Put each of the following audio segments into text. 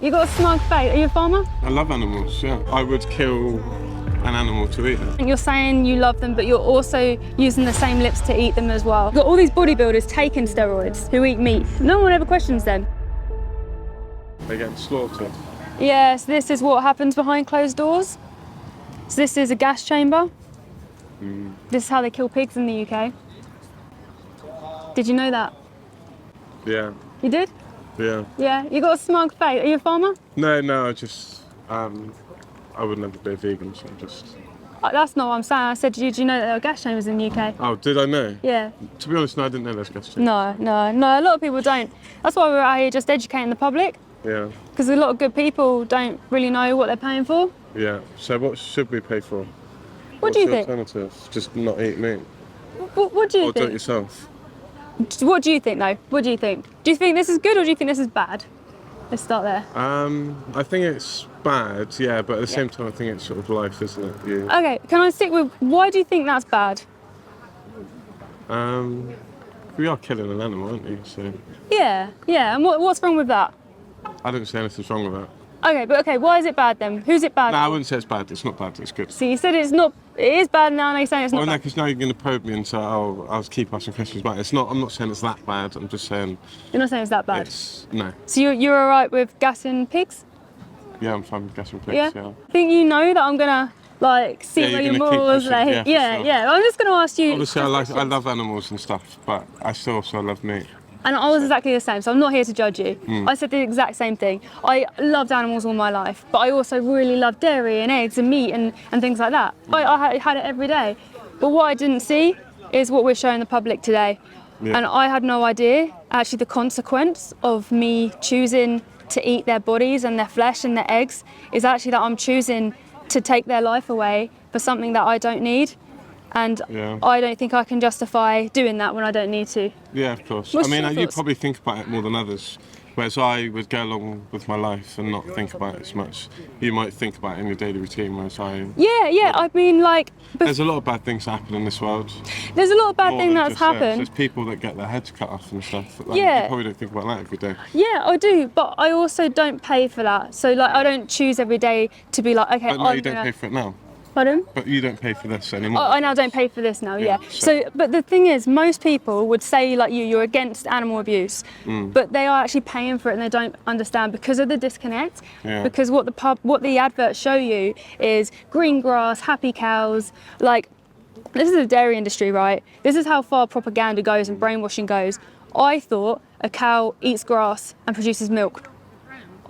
You got a smug face. Are you a farmer? I love animals, yeah. I would kill an animal to eat it. And you're saying you love them, but you're also using the same lips to eat them as well. You've got all these bodybuilders taking steroids who eat meat. No one ever questions them. They're getting slaughtered. Yes, this is what happens behind closed doors. So this is a gas chamber. This is how they kill pigs in the UK. Did you know that? Yeah. You did? Yeah. Yeah, you got a smug face. Are you a farmer? No, I just, I would never be a vegan, so just... That's not what I'm saying. I said, did you know that there are gas chambers in the UK? Oh, did I know? Yeah. To be honest, no, I didn't know there's gas chambers. No, a lot of people don't. That's why we're out here just educating the public. Yeah. Because a lot of good people don't really know what they're paying for. Yeah, so what should we pay for? What do you think? What's the alternative? Just not eat meat? What do you Or think? do it yourself? What do you think though? What do you think? Do you think this is good or do you think this is bad? Let's start there. I think it's bad, yeah, but at the same time I think it's sort of life, isn't it? You, Okay, can I stick with, why do you think that's bad? we are killing an animal, aren't we? So Yeah, and what's wrong with that? I don't say anything's wrong with that. Okay, why is it bad then? Who's it bad No, I for? wouldn't say it's bad, it's not bad, it's good. So you said it is bad now and you're saying it's not Well, no, bad. because now you're going to probe me and say, oh, I'll keep asking questions back. I'm not saying it's that bad, I'm just saying You're not saying it's that bad? no. So you're alright with gassing pigs? Yeah, I'm fine with gassing pigs, Yeah? yeah. I think you know that I'm gonna see Yeah, where you're your gonna keep morals pushing, lay. yeah, for sure. I'm just gonna ask you. Obviously, I love animals and stuff, but I still also love meat. And I was exactly the same, so I'm not here to judge you. I said the exact same thing. I loved animals all my life, but I also really loved dairy and eggs and meat and things like that. I had it every day. But what I didn't see is what we're showing the public today. Yeah. And I had no idea, actually, the consequence of me choosing to eat their bodies and their flesh and their eggs is actually that I'm choosing to take their life away for something that I don't need. And Yeah. I don't think I can justify doing that when I don't need to. Yeah, of course. What's I mean, your you thoughts? probably think about it more than others, whereas I would go along with my life and not think about it as much. You might think about it in your daily routine, whereas Yeah, I mean, like, there's a lot of bad things that happen in this world. there's a lot of bad More things than that's just this. happened. There's people that get their heads cut off and stuff. Like, Yeah. You probably don't think about that every day. Yeah, I do, but I also don't pay for that. So, like, I don't choose every day to be like, okay, But no, I'm you don't gonna... pay for it now. Pardon? But you don't pay for this anymore. I now don't pay for this now, yeah. so- But the thing is, most people would say, like you're against animal abuse, but they are actually paying for it and they don't understand because of the disconnect. Yeah. Because what the adverts show you is green grass, happy cows, like, this is the dairy industry, right? This is how far propaganda goes and brainwashing goes. I thought a cow eats grass and produces milk.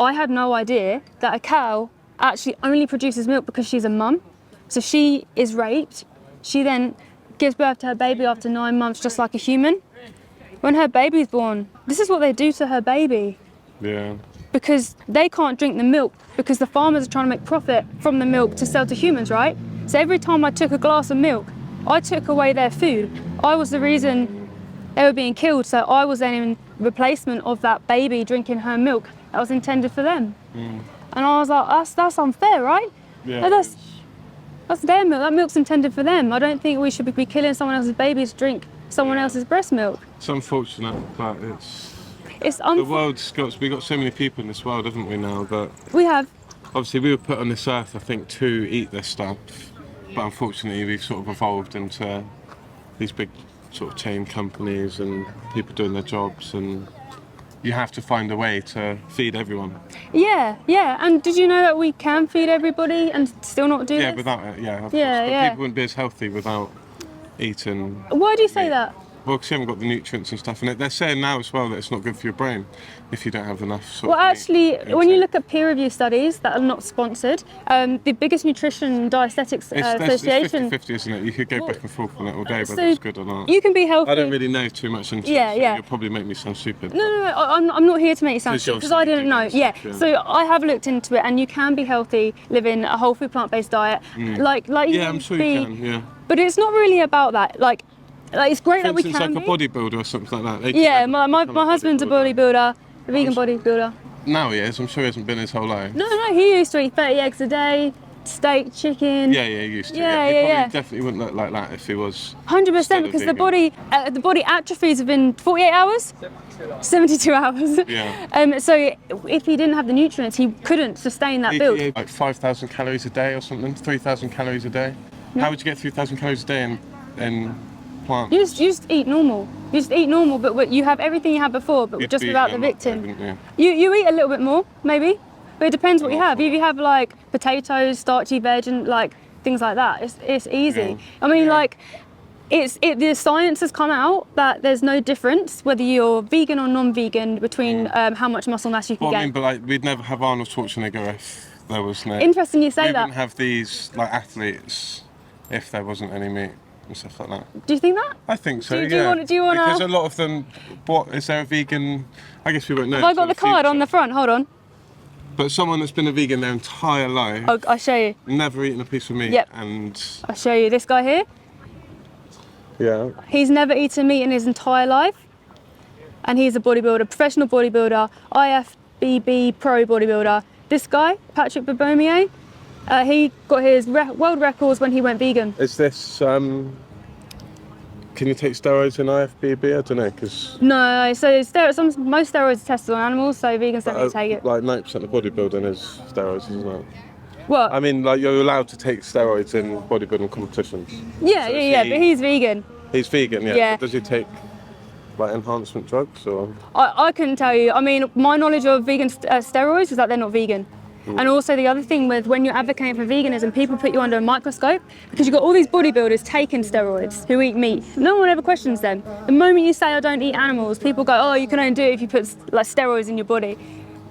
I had no idea that a cow actually only produces milk because she's a mum. So she is raped. She then gives birth to her baby after 9 months, just like a human. When her baby's born, this is what they do to her baby. Yeah. Because they can't drink the milk because the farmers are trying to make profit from the milk to sell to humans, right? So every time I took a glass of milk, I took away their food. I was the reason they were being killed. So I was then in replacement of that baby drinking her milk that was intended for them. And I was like, that's unfair, right? Yeah. Like, that's their milk. That milk's intended for them. I don't think we should be killing someone else's baby to drink someone else's breast milk. It's unfortunate, but It's the world's we've got so many people in this world, haven't we now, that We have. obviously we were put on this earth, I think, to eat this stuff, but unfortunately we've sort of evolved into these big sort of chain companies and people doing their jobs, and you have to find a way to feed everyone. Yeah. And did you know that we can feed everybody and still not do Yeah, this? without it, yeah. Of Yeah, course. But yeah. people wouldn't be as healthy without eating. Why do you say meat. that? Well, because you haven't got the nutrients and stuff in it. They're saying now as well that it's not good for your brain if you don't have enough sort Well, of meat actually, when you intake. look at peer-reviewed studies that are not sponsored, the biggest nutrition dietetics association... It's 50-50, isn't it? You could go back and forth on it all day, so whether it's good or not. you can be healthy. I don't really know too much into Yeah, it, so yeah. you'll probably make me sound stupid. No, I'm not here to make you sound Because stupid because you're I didn't know. obviously Yeah, doing so I have looked into it, and you can be healthy living a whole food plant-based diet, like you Yeah, can I'm sure be, you can, yeah. But it's not really about that. Like it's great For that we instance, can like be. a bodybuilder or something like that. they could Yeah, never my become husband's a bodybuilder, a vegan bodybuilder. Now he is, I'm sure he hasn't been his whole life. No, he used to eat 30 eggs a day, steak, chicken. Yeah, he used to. Yeah, He yeah, probably yeah. definitely wouldn't look like that if he was. 100%, still a because the vegan. body atrophies within 48 hours, 72 hours. Yeah. So if he didn't have the nutrients, he couldn't sustain that build. He ate like 5,000 calories a day or something, 3,000 calories a day. How would you get 3,000 calories a day in plants? You just eat normal. You just eat normal, but you have everything you had before, but You'd just be without the eating a lot victim. though, wouldn't you? You eat a little bit more, maybe, but it depends what you An have. awful If you have like potatoes, starchy veg, and like things like that, it's easy. Yeah. I mean, Yeah. like, the science has come out that there's no difference whether you're vegan or non-vegan between how much muscle mass you can Well, gain. I mean, but like, we'd never have Arnold Schwarzenegger if there was no. Interesting you say we that. wouldn't have these like athletes if there wasn't any meat and stuff like that. Do you think that? I think so. Do you yeah. wanna- do you wanna- Because a lot of them. What is there a vegan? I guess we won't know. Have I got until the card on the future. front? Hold on. But someone that's been a vegan their entire life, I'll show you. never eaten a piece of meat, Yep. and I'll show you. This guy here, yeah, he's never eaten meat in his entire life, and he's a bodybuilder, professional bodybuilder, IFBB pro bodybuilder. This guy, Patrick Baboumier, he got his world records when he went vegan. is this? Can you take steroids in IFBB? I don't know, because No, so most steroids are tested on animals, so vegans don't really take it. like 90% of bodybuilding is steroids, isn't it? What? I mean, like you're allowed to take steroids in bodybuilding competitions. Yeah, So yeah, is but he- he's vegan. He's vegan, yeah. Yeah. But does he take like enhancement drugs or? I couldn't tell you. I mean, my knowledge of vegan steroids is that they're not vegan. And also the other thing with when you're advocating for veganism, people put you under a microscope because you've got all these bodybuilders taking steroids who eat meat. No one ever questions them. The moment you say I don't eat animals, people go, oh, you can only do it if you put like steroids in your body.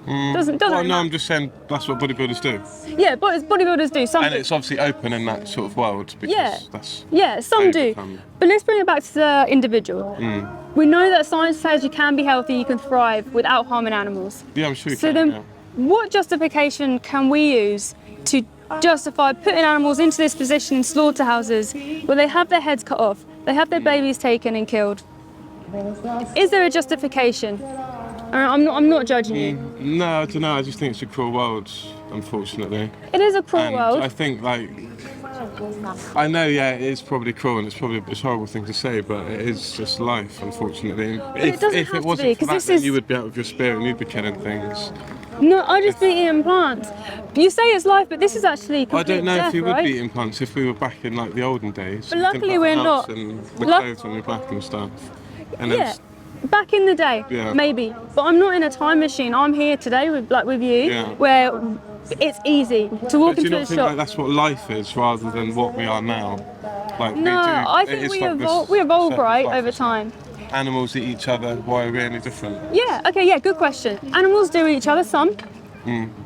Doesn't Well, matter. no, I'm just saying that's what bodybuilders do, Yeah, but bodybuilders do. Some and do. it's obviously open in that sort of world because Yeah. that's. Yeah, some do. become- But let's bring it back to the individual. We know that science says you can be healthy, you can thrive without harming animals. Yeah, I'm sure you So can. then, yeah. what justification can we use to justify putting animals into this position in slaughterhouses where they have their heads cut off, they have their babies taken and killed? Is there a justification? I'm not judging you. No, I don't know. I just think it's a cruel world, unfortunately. It is a cruel And world. I think like. I know, yeah, it is probably cruel and it's probably a horrible thing to say, but it is just life, unfortunately. it doesn't if have it to wasn't be, for 'cause that, this then is- you would be out of your spirit and you'd be killing things. No, I just be eating plants. You say it's life, but this is actually I complete don't know death, if you would right? be eating plants if we were back in like the olden days. But You didn't luckily have a we're house not. And the Luck- clothes on your back and stuff. And Yeah, it's, back in the day, Yeah. maybe. But I'm not in a time machine. I'm here today with you, Yeah. where it's easy to walk but do you into a not think shop. like that's what life is rather than what we are now? Like No, I it think is we like this evolve. We evolve, circle of right, life, over isn't it? time. Animals eat each other. Why are we any different? Yeah. Okay. Yeah. Good question. Animals do eat each other, some,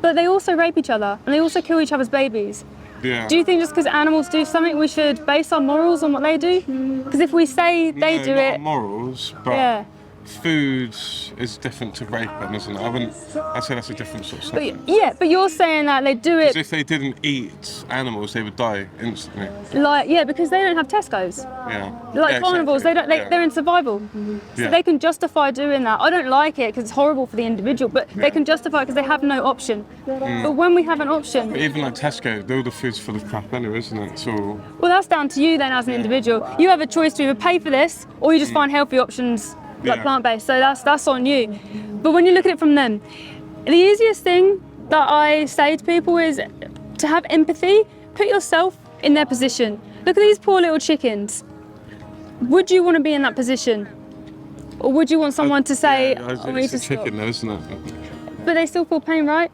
but they also rape each other and they also kill each other's babies. Yeah. Do you think just because animals do something, we should base our morals on what they do? Because if we say they No, do not it, on morals, but yeah. food is different to raping, isn't it? I'd say that's a different sort of But substance. yeah, but you're saying that they do Because it if they didn't eat animals, they would die instantly. because they don't have Tesco's. Yeah. Like Yeah, carnivores, exactly. they're in survival. So Yeah. they can justify doing that. I don't like it because it's horrible for the individual, but they can justify it because they have no option. But when we have an option, But even like Tesco, all the food's full of crap anyway, isn't it? It's all. well, that's down to you then as an individual. You have a choice to either pay for this or you just find healthy options like Yeah. plant-based. So that's on you. But when you look at it from them, the easiest thing that I say to people is to have empathy. Put yourself in their position. Look at these poor little chickens. Would you want to be in that position? Or would you want someone to say, Yeah, I need it's to a stop? chicken, though, isn't it? But they still feel pain, right?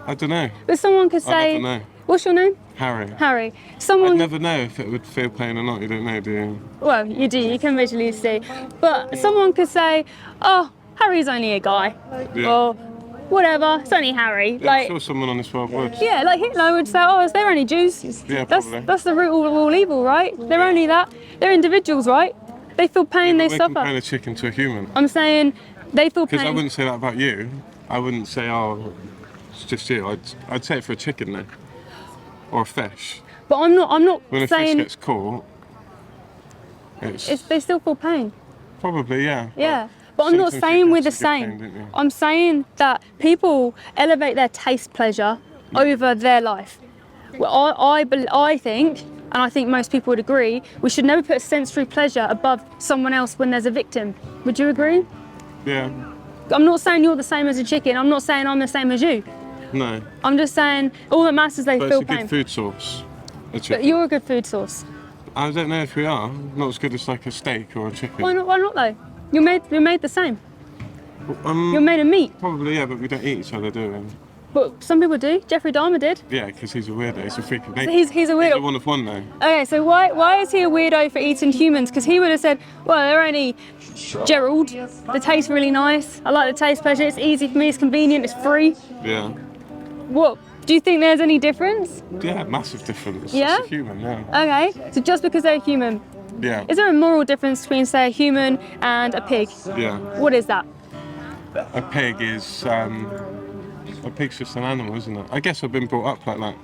I don't know. But someone could I say, never know. what's your name? Harry. Harry. I'd Someone, never know if it would feel pain or not. You don't know, do you? well, you do, you can visually see. But someone could say, oh, Harry's only a guy. Yeah. Or whatever, it's only Harry. Yeah, Like, I'm sure someone on this world would. yeah, like Hitler would say, oh, they're only Jews. Yeah, That's probably. that's the root of all evil, right? They're only that. They're individuals, right? They feel pain, they We're suffer. comparing a chicken to a human. I'm saying they feel Because I pain. wouldn't say that about you. I wouldn't say, oh, it's just you. I'd say it for a chicken though, or a fish. But I'm not When a fish saying gets caught, it's they still feel pain. probably yeah. Yeah. But I'm not sometimes saying you we're the get pain, same. don't you? I'm saying that people elevate their taste pleasure over their life. Well, I think, and I think most people would agree, we should never put sensory pleasure above someone else when there's a victim. Would you agree? Yeah. I'm not saying you're the same as a chicken. I'm not saying I'm the same as you. No. I'm just saying all that matters is they But feel it's a good pain. food source. But you're a good food source. I don't know if we are. Not as good as like a steak or a chicken. Why not though? You're made the same. You're made of meat. Probably, yeah, but we don't eat each other, do we? But some people do. Jeffrey Dahmer did. Yeah, because he's a weirdo. He's a freak of nature. He's a weirdo. He's a one of one, though. Okay, so why is he a weirdo for eating humans? Because he would have said, well, they're only Gerald. They taste really nice. I like the taste pleasure. It's easy for me. It's convenient. It's free. Yeah. What? Do you think there's any difference? Yeah, massive difference. Yeah? It's a human, yeah. Okay, so just because they're human. Yeah. Is there a moral difference between, say, a human and a pig? Yeah. What is that? A pig is, a pig's just an animal, isn't it? I guess I've been brought up like that.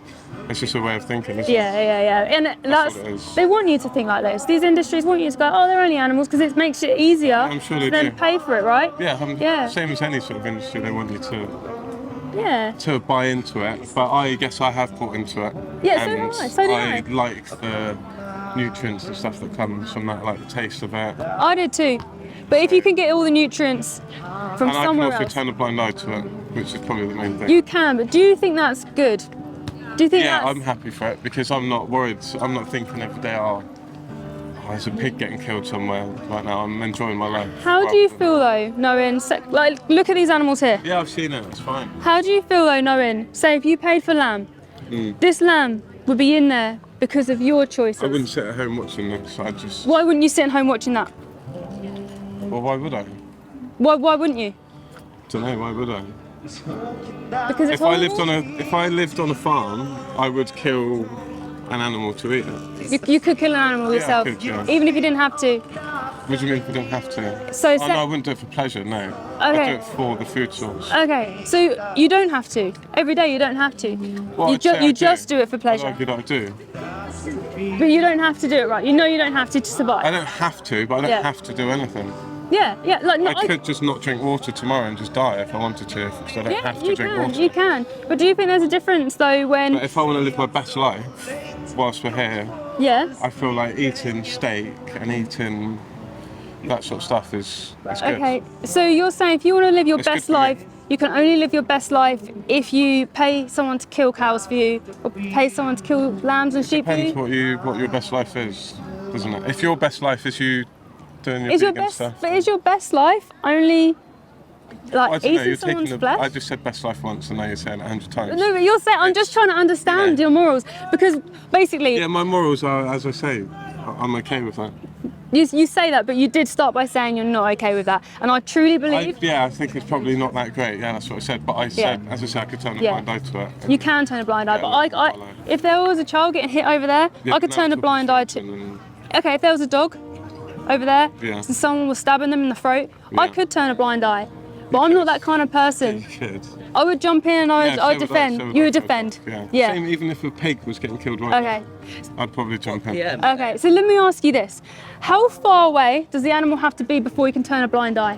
It's just a way of thinking, isn't it? Yeah. And That's what it is. they want you to think like this. These industries want you to go, oh, they're only animals because it makes it easier I'm sure they to then do. pay for it, right? Yeah, same as any sort of industry, they want you Yeah. to buy into it, but I guess I have bought into it. Yeah, and so do I. I like the nutrients and stuff that comes from that, like the taste of it. I did too. But if you can get all the nutrients from And I can somewhere also else, turn a blind eye to it, which is probably the main thing. you can. But do you think that's good? Do you think Yeah, that's... I'm happy for it because I'm not worried. I'm not thinking every day, oh, there's a pig getting killed somewhere right now. I'm enjoying my life. How do you feel though, knowing, like, look at these animals here. Yeah, I've seen it. It's fine. How do you feel though, knowing, say, if you paid for lamb, this lamb would be in there because of your choices? I wouldn't sit at home watching this. I'd just. Why wouldn't you sit at home watching that? Well, why would I? Why wouldn't you? Don't know. Why would I? Because it's If I horrible? lived on a farm, I would kill an animal to eat it. You could kill an animal Yeah, I yourself, could, yeah. even if you didn't have to. What do you mean if I don't have to? So Oh, say- no, I wouldn't do it for pleasure. No, I'd Okay. do it for the food source. Okay, so you don't have to. Every day you don't have to. Well, you I'd say I you just do it for I'd pleasure. argue that I do. But you don't have to do it, right? You know you don't have to survive. I don't have to, but I don't Yeah. have to do anything. Yeah, like no, I could just not drink water tomorrow and just die if I wanted to, because I don't yeah, have to you drink can, water. you can. But do you think there's a difference though when? But if I want to live my best life whilst we're here, Yeah. I feel like eating steak and eating that sort of stuff is good. Okay, so you're saying if you want to live your It's good best for me. life, you can only live your best life if you pay someone to kill cows for you, or pay someone to kill lambs and sheep for Depends you. what your best life is, doesn't it? If your best life is you doing your Is your vegan best, stuff. but is your best life only I like don't know, eating you're someone's taking flesh? I just said best life once and now you're saying it 100 times. No, but you're saying I'm just trying to understand Yeah. your morals because basically Yeah, my morals are, as I say, I'm okay with that. you say that, but you did start by saying you're not okay with that, and I truly believe I think it's probably not that great. Yeah, that's what I said. But I said, as I said, I could turn a Yeah. blind eye to it. you can turn a blind eye. Yeah, But that's I, quite like- if there was a child getting hit over there, Yeah, I could now turn a it's blind all eye to. different Okay, if there was a dog over there, Yeah. and someone was stabbing them in the throat, I Yeah. could turn a blind eye. But I'm not that kind of person. You could. I would jump in and I Yeah, would so would I, defend. so would You I, would so would I. defend. Yeah. Yeah. Same, even if a pig was getting killed right Okay. now, I'd probably jump in. Yeah. Okay. So let me ask you this: how far away does the animal have to be before you can turn a blind eye?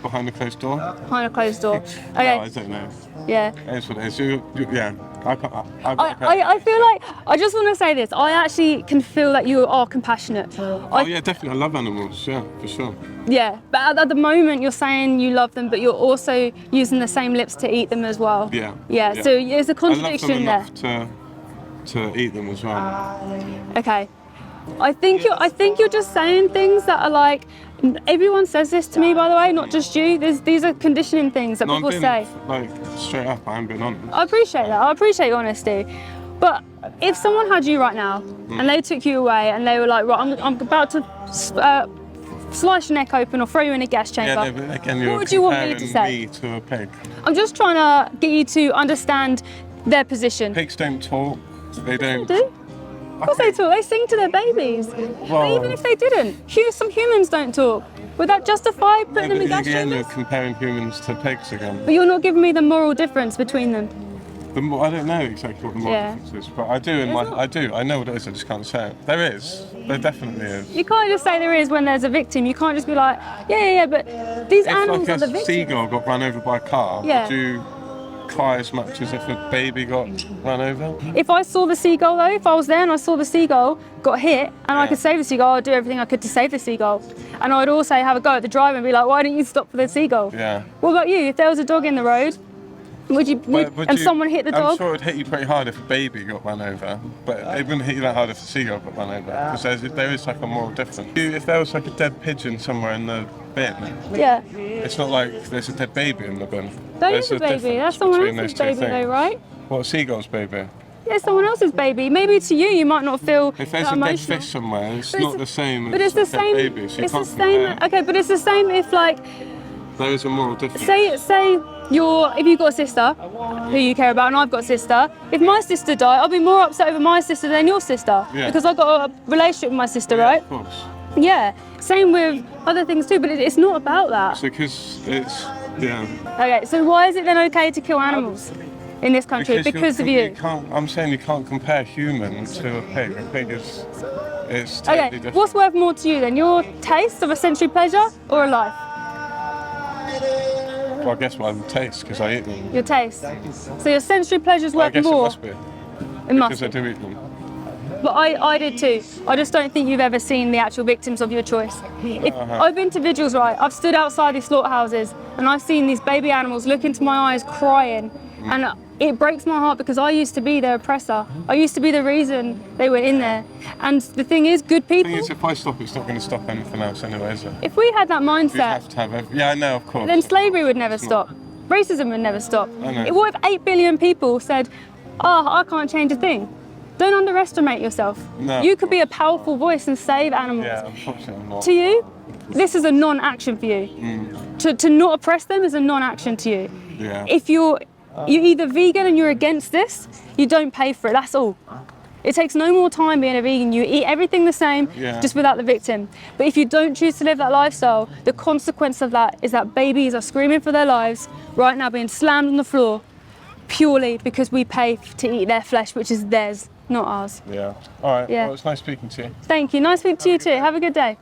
Behind a closed door? Behind a closed door. No, I Okay. don't know. Yeah. It is what it is. Yeah. I feel like I just want to say this. I actually can feel that you are compassionate. Oh yeah, definitely. I love animals. Yeah, for sure. Yeah, but at the moment you're saying you love them, but you're also using the same lips to eat them as well. Yeah. Yeah. So there's a I contradiction there. love them enough to eat them as well. Okay. I think you're just saying things that are like. Everyone says this to me, by the way, not just you. These are conditioning things that No, people I'm being, say. like, straight up. I am being honest. I appreciate that. I appreciate your honesty. But if someone had you right now and they took you away and they were like, right, I'm about to slice your neck open or throw you in a gas chamber. Yeah, no, but again, you're what would you want me to comparing say? me to a pig. I'm just trying to get you to understand their position. Pigs don't talk. They don't. They do? Of course they talk. They sing to their babies. But even if they didn't, some humans don't talk. Would that justify putting them in gas Again, you're chambers? comparing humans to pigs again. But you're not giving me the moral difference between them. I don't know exactly what the moral Yeah. difference is, but I do I know what it is, I just can't say it. There is. There definitely is. You can't just say there is when there's a victim. You can't just be like, yeah, but these If animals like are the a victims. seagull got run over by a car, Yeah. would you cry as much as if a baby got run over. If I saw the seagull though, if I was there and I saw the seagull got hit and I could save the seagull, I'd do everything I could to save the seagull. And I would also have a go at the driver and be like, why didn't you stop for the seagull? Yeah. What about you? If there was a dog in the road, would you, someone hit the dog? I'm sure it'd hit you pretty hard if a baby got run over, but it wouldn't hit you that hard if a seagull got run over, because there is like a moral difference. If there was like a dead pigeon somewhere in the bin, Yeah. it's not like there's a dead baby in the bin. That There's is a a baby. difference That's someone between else's those two baby though, things. right? What, a seagull's baby? Yeah, someone else's baby. Maybe to you, you might not feel If there's that a dead emotional. fish somewhere, it's But not the same But as it's the a dead same. baby, so you It's the can't same. compare. Okay, but it's the same if like, There is a moral difference. say if you've got a sister who you care about and I've got a sister, if my sister died, I'll be more upset over my sister than your sister. Yeah. Because I've got a relationship with my sister, Yeah, right? of course. Yeah. Same with other things too, but it's not about that. So because it's, yeah. Okay, so why is it then okay to kill animals in this country? Because of you. Can't, I'm saying you can't compare human to a pig. A pig is, it's totally Okay, different. what's worth more to you then? Your taste of a sensory pleasure or a life? Well, I guess my taste, because I eat them. Your taste. So your sensory pleasure is Well, I worth guess more. it must be, It must because I be. do eat them. But I did too. I just don't think you've ever seen the actual victims of your choice. I've been to vigils, right? I've stood outside these slaughterhouses and I've seen these baby animals look into my eyes crying. And it breaks my heart because I used to be their oppressor. I used to be the reason they went in there. And the thing is, good The people, thing is, if I stop, it's not going to stop anything else anyway, is it? if we had that You mindset, have to have yeah, I know, of course. then slavery would never stop. Racism would never stop. I know. What if 8 billion people said, oh, I can't change a thing? Don't underestimate yourself. No, You of could be a powerful voice and save animals. Yeah, unfortunately not. To you, this is a non-action for you. To not oppress them is a non-action to you. Yeah. If you're either vegan and you're against this, you don't pay for it, that's all. It takes no more time being a vegan. You eat everything the same, Yeah. just without the victim. But if you don't choose to live that lifestyle, the consequence of that is that babies are screaming for their lives right now, being slammed on the floor, purely because we pay to eat their flesh, which is theirs, not ours. Yeah. All right. Yeah. Well, it's nice speaking to you. Thank you. Nice speaking to you too. Have a good day.